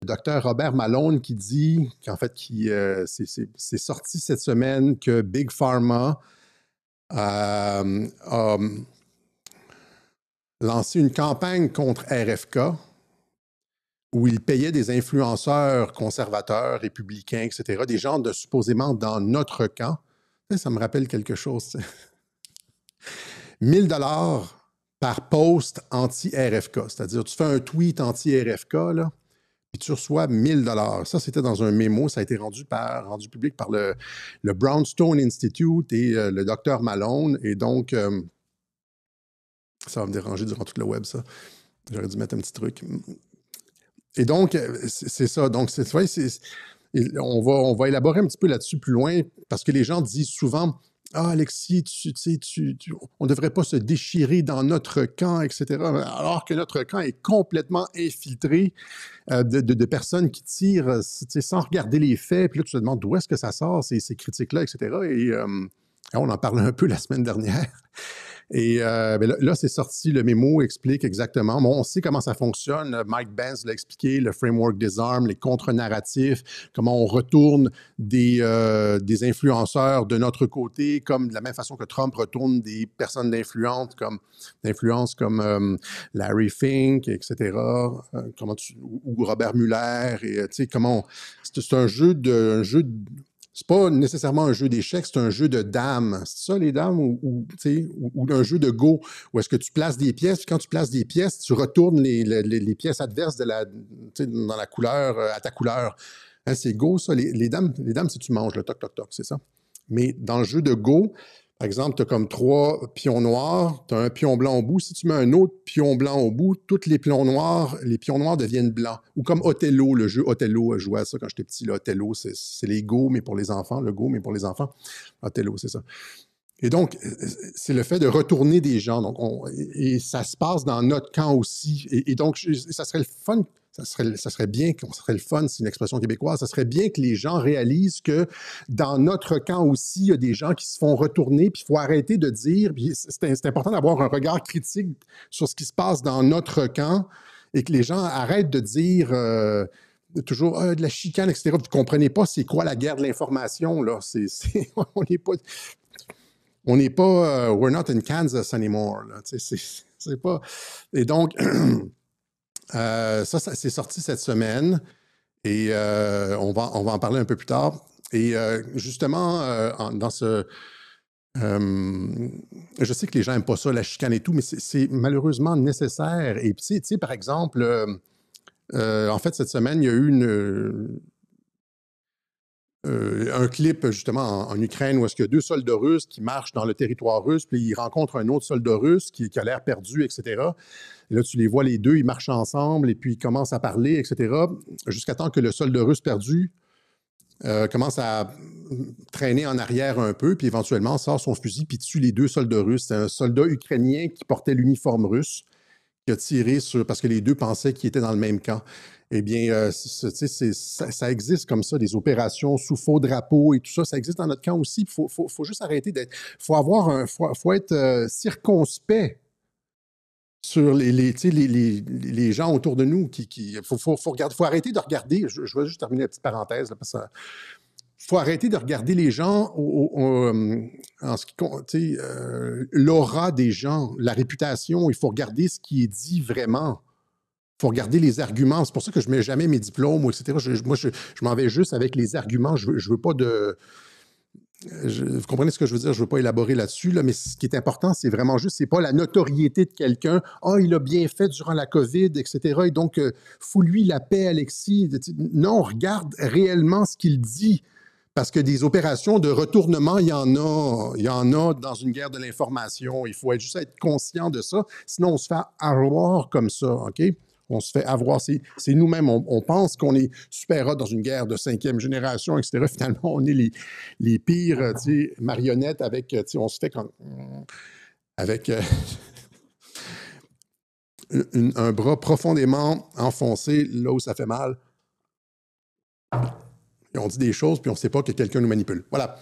docteur Robert Malone qui dit qu'en fait, c'est sorti cette semaine que Big Pharma a lancé une campagne contre RFK où il payait des influenceurs conservateurs, républicains, etc., des gens supposément dans notre camp. Ça me rappelle quelque chose. 1000 $ par post anti-RFK. C'est-à-dire, tu fais un tweet anti-RFK, là, et tu reçois 1000 $. Ça, c'était dans un mémo. Ça a été rendu public par le Brownstone Institute et le docteur Malone. Et donc, ça va me déranger durant tout le web, ça. J'aurais dû mettre un petit truc. Et donc, c'est ça. Donc, on va élaborer un petit peu là-dessus plus loin parce que les gens disent souvent « Ah, Alexis, on ne devrait pas se déchirer dans notre camp, etc. » Alors que notre camp est complètement infiltré de personnes qui tirent sans regarder les faits. Puis là, tu te demandes d'où est-ce que ça sort, ces critiques-là, etc. Et on en parlait un peu la semaine dernière. Et là, c'est sorti, le mémo explique exactement. Bon, on sait comment ça fonctionne. Mike Benz l'a expliqué, le framework des armes, les contre-narratifs, comment on retourne des influenceurs de notre côté, comme de la même façon que Trump retourne des personnes d'influence comme Larry Fink, etc., ou Robert Mueller. Et tu sais, c'est un jeu de... C'est pas nécessairement un jeu d'échecs, c'est un jeu de dames. C'est ça, les dames? Ou un jeu de Go, où est-ce que tu places des pièces, puis quand tu places des pièces, tu retournes les pièces adverses dans la couleur, à ta couleur. Hein, c'est Go, ça. Les dames, si tu manges le toc, toc, toc, c'est ça. Mais dans le jeu de Go, par exemple, tu as comme 3 pions noirs, tu as un pion blanc au bout. Si tu mets un autre pion blanc au bout, tous les pions noirs deviennent blancs. Ou comme Othello, le jeu Othello, je jouais à ça quand j'étais petit. Là, Othello, c'est les Go, mais pour les enfants. Le Go, mais pour les enfants. Othello, c'est ça. Et donc, c'est le fait de retourner des gens. Donc, et ça se passe dans notre camp aussi. Et donc, ça serait le fun. Ça serait bien, le fun, c'est une expression québécoise, ça serait bien que les gens réalisent que dans notre camp aussi, il y a des gens qui se font retourner, puis il faut arrêter de dire, puis c'est important d'avoir un regard critique sur ce qui se passe dans notre camp et que les gens arrêtent de dire toujours de la chicane, etc. Vous ne comprenez pas c'est quoi la guerre de l'information, là. On n'est pas, we're not in Kansas anymore, là. C'est pas... Et donc... ça c'est sorti cette semaine et on va en parler un peu plus tard. Et justement, dans ce... je sais que les gens n'aiment pas ça, la chicane et tout, mais c'est malheureusement nécessaire. Et tu sais, par exemple, en fait, cette semaine, il y a eu un clip justement en Ukraine où est-ce qu'il y a 2 soldats russes qui marchent dans le territoire russe, puis ils rencontrent un autre soldat russe qui a l'air perdu, etc. Et là, tu les vois, les deux, ils marchent ensemble et puis ils commencent à parler, etc., jusqu'à temps que le soldat russe perdu commence à traîner en arrière un peu, puis éventuellement sort son fusil puis tue les 2 soldats russes. C'est un soldat ukrainien qui portait l'uniforme russe qui a tiré parce que les 2 pensaient qu'ils étaient dans le même camp. Eh bien, ça existe comme ça, des opérations sous faux drapeau et tout ça. Ça existe dans notre camp aussi. Il faut juste arrêter d'être... faut être circonspect sur les gens autour de nous. Faut arrêter de regarder... Je vais juste terminer la petite parenthèse, là, parce que faut arrêter de regarder les gens en ce qui compte, l'aura des gens, la réputation. Il faut regarder ce qui est dit vraiment. Il faut regarder les arguments. C'est pour ça que je ne mets jamais mes diplômes, etc. Moi, je m'en vais juste avec les arguments. Je veux pas de... vous comprenez ce que je veux dire? Je ne veux pas élaborer là-dessus, là, mais ce qui est important, c'est vraiment juste, c'est pas la notoriété de quelqu'un. « Ah, il a bien fait durant la COVID, etc. » Et donc, fous-lui la paix, Alexis. Non, regarde réellement ce qu'il dit. Parce que des opérations de retournement, il y en a dans une guerre de l'information. Il faut juste être conscient de ça. Sinon, on se fait avoir comme ça, OK? On se fait avoir. C'est nous-mêmes. On pense qu'on est super hot dans une guerre de 5e génération, etc. Finalement, on est les pires marionnettes avec... On se fait avec un bras profondément enfoncé là où ça fait mal. Et on dit des choses, puis on ne sait pas que quelqu'un nous manipule. Voilà.